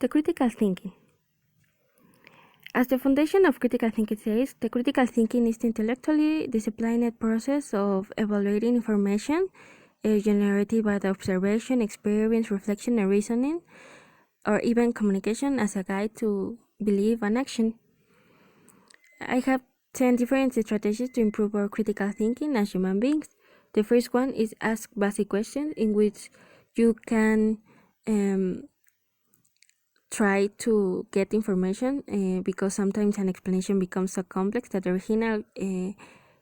The critical thinking. As the foundation of critical thinking says, the critical thinking is the intellectually disciplined process of evaluating information generated by the observation, experience, reflection, and reasoning, or even communication as a guide to belief and action. I have 10 different strategies to improve our critical thinking as human beings. The first one is ask basic questions in which you can try to get information because sometimes an explanation becomes so complex that the original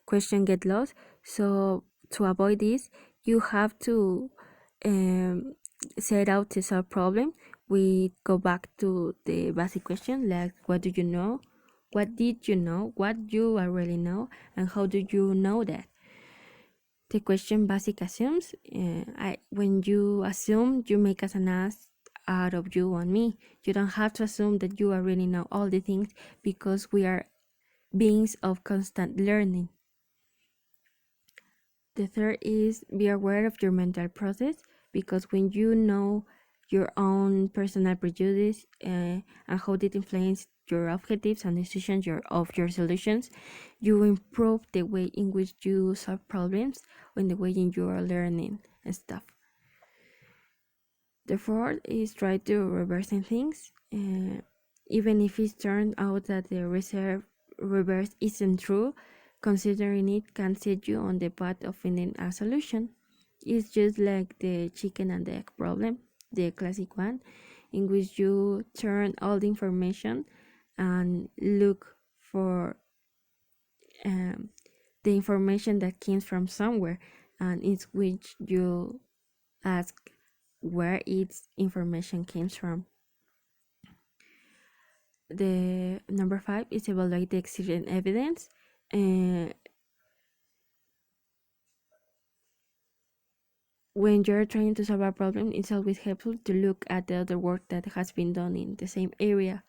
question get lost. So to avoid this, you have to set out to solve problem. We go back to the basic question like what do you know, what did you know, what you already know, and how do you know that. The question basic assumes when you assume, you make us an ass out of you and me. You don't have to assume that you already know all the things because we are beings of constant learning. The third is be aware of your mental process, because when you know your own personal prejudice and how it influences your objectives and decisions of your solutions, you improve the way in which you solve problems and the way in you are learning and stuff. The fourth is try to reversing things, even if it turns out that the reverse isn't true. Considering it can set you on the path of finding a solution. It's just like the chicken and the egg problem, the classic one, in which you turn all the information and look for the information that came from somewhere, and it's which you ask where its information came from. The number 5 is evaluate the existing evidence. When you're trying to solve a problem, it's always helpful to look at the other work that has been done in the same area,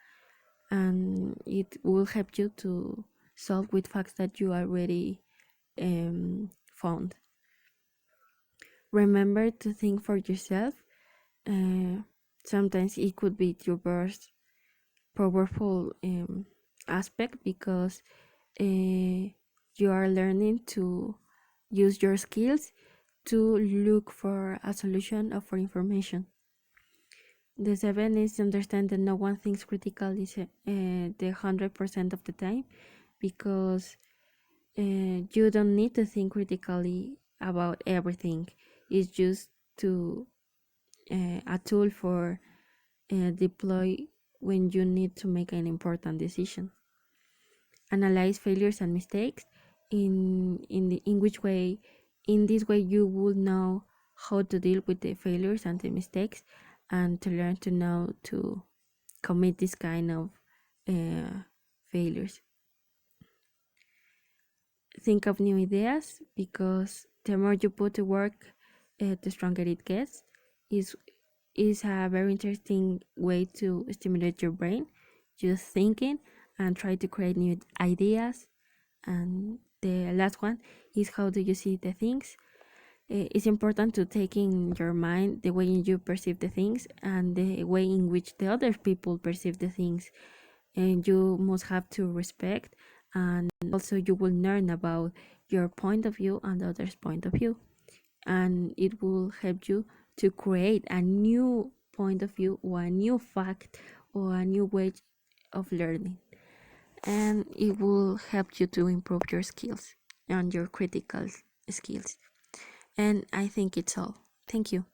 and it will help you to solve with facts that you already found. Remember to think for yourself. Sometimes it could be your most powerful aspect, because you are learning to use your skills to look for a solution or for information. The 7 is to understand that no one thinks critically the 100% of the time, because you don't need to think critically about everything. It's just a tool for deploy when you need to make an important decision. Analyze failures and mistakes. In this way you will know how to deal with the failures and the mistakes, and to learn to know to commit this kind of failures. Think of new ideas, because the more you put to work, the stronger it gets. Is a very interesting way to stimulate your brain, just thinking and try to create new ideas. And the last one is how do you see the things. It's important to take in your mind the way you perceive the things and the way in which the other people perceive the things, and you must have to respect, and also you will learn about your point of view and the other's point of view, and it will help you to create a new point of view or a new fact or a new way of learning, and it will help you to improve your skills and your critical skills. And I think it's all. Thank you.